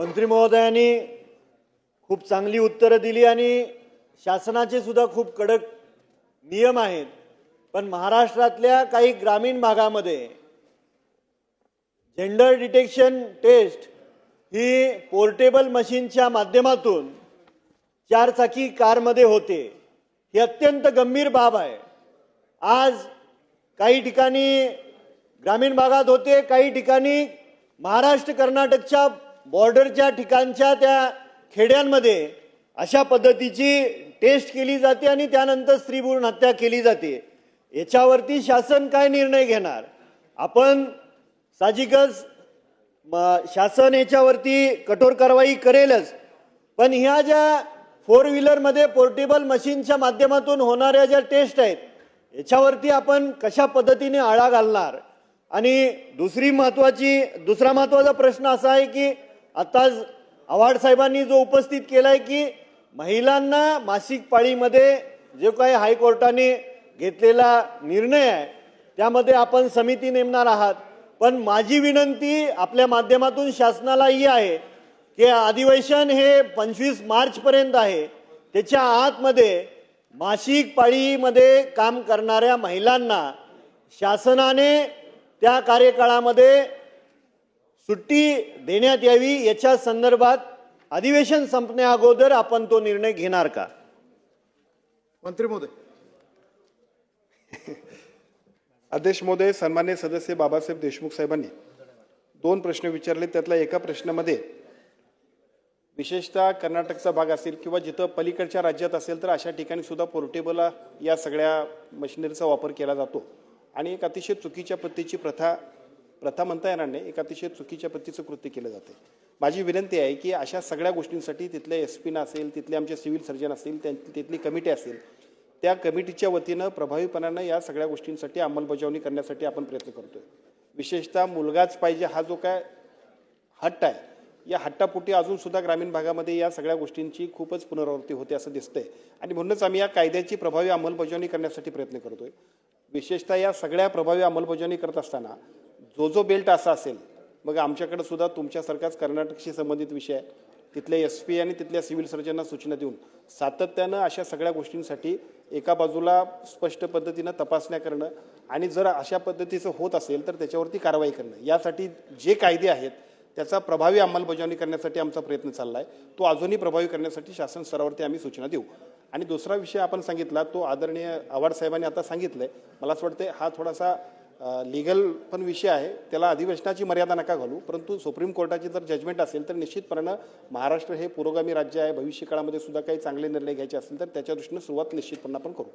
मंत्री महोदयांनी खूप चांगली उत्तरं दिली आणि शासनाचे सुद्धा खूप कडक नियम आहेत। पण महाराष्ट्रातल्या काही ग्रामीण भागामध्ये जेंडर डिटेक्शन टेस्ट ही पोर्टेबल मशीनच्या माध्यमातून चारचाकी कारमध्ये होते। ही अत्यंत गंभीर बाब आहे। आज काही ठिकाणी ग्रामीण भागात होते, काही ठिकाणी महाराष्ट्र कर्नाटकच्या बॉर्डरच्या ठिकाणच्या त्या खेड्यांमध्ये अशा पद्धतीची टेस्ट केली जाते आणि त्यानंतर स्त्रीभ्रूण हत्या केली जाते। याच्यावरती शासन काय निर्णय घेणार? आपण साहजिकच शासन याच्यावरती कठोर कारवाई करेलच, पण ह्या ज्या फोर व्हीलरमध्ये पोर्टेबल मशीनच्या माध्यमातून होणाऱ्या ज्या टेस्ट आहेत याच्यावरती आपण कशा पद्धतीने आळा घालणार? आणि दुसरा महत्त्वाचा प्रश्न असा आहे की आताच आव्हाड साहेबांनी जो उपस्थित केलाय की महिलांना मासिक पाळीमध्ये जे काही हायकोर्टाने घेतलेला निर्णय आहे त्यामध्ये आपण समिती नेमणार आहात। पण माझी विनंती आपल्या माध्यमातून शासनाला ही आहे की अधिवेशन हे 25 मार्च पर्यंत आहे, त्याच्या आतमध्ये मासिक पाळीमध्ये काम करणाऱ्या महिलांना शासनाने त्या कार्यकाळामध्ये सुट्टी देण्यात यावी। याच्या संदर्भात अधिवेशन संपण्या अगोदर आपण तो निर्णय घेणार का? मंत्री महोदय। अध्यक्ष महोदय, सन्मान्य सदस्य बाबासाहेब देशमुख साहेबांनी दोन प्रश्न विचारले। त्यातला एका प्रश्नामध्ये विशेषतः कर्नाटकचा भाग असेल किंवा जिथं पलीकडच्या राज्यात असेल तर अशा ठिकाणी सुद्धा पोर्टेबल या सगळ्या मशिनरीचा वापर केला जातो आणि एक अतिशय चुकीच्या पद्धतीची प्रथा म्हणता येणार नाही, एक अतिशय चुकीच्या पद्धतीचं कृत्य केलं जाते। माझी विनंती आहे की अशा सगळ्या गोष्टींसाठी तिथल्या SP असेल, तिथले आमचे सिव्हिल सर्जन असतील, तिथली कमिटी असेल, त्या कमिटीच्या वतीनं प्रभावीपणानं या सगळ्या गोष्टींसाठी अंमलबजावणी करण्यासाठी आपण प्रयत्न करतोय। विशेषतः मुलगाच पाहिजे हा जो काय हट्ट आहे, या हट्टापोटी अजून सुद्धा ग्रामीण भागामध्ये या सगळ्या गोष्टींची खूपच पुनरावृत्ती होते असं दिसतंय आणि म्हणूनच आम्ही या कायद्याची प्रभावी अंमलबजावणी करण्यासाठी प्रयत्न करतोय। विशेषतः या सगळ्या प्रभावी अंमलबजावणी करत असताना जो बेल्ट असा असेल, मग आमच्याकडे सुद्धा तुमच्यासारखाच कर्नाटकशी संबंधित विषय आहे, तिथले SP आणि तिथल्या सिव्हिल सर्जनना सूचना देऊन सातत्यानं अशा सगळ्या गोष्टींसाठी एका बाजूला स्पष्ट पद्धतीनं तपासण्या करणं आणि जर अशा पद्धतीचं होत असेल तर त्याच्यावरती कारवाई करणं, यासाठी जे कायदे आहेत त्याचा प्रभावी अंमलबजावणी करण्यासाठी आमचा प्रयत्न चालला आहे। तो अजूनही प्रभावी करण्यासाठी शासन स्तरावरती आम्ही सूचना देऊ। आणि दुसरा विषय आपण सांगितला तो आदरणीय आव्हाड साहेबांनी आता सांगितलंय, मला असं वाटतं हा थोडासा लीगल पण विषय आहे, त्याला अधिवेशनाची मर्यादा नका घालू, परंतु सुप्रीम कोर्टाची जर जजमेंट असेल तर निश्चितपणे महाराष्ट्र हे पुरोगामी राज्य आहे, भविष्य काळामध्ये सुद्धा काही चांगले निर्णय घ्यायचे असतील तर त्याच्या दृष्टीने सुरुवात निश्चितपणे आपण करू।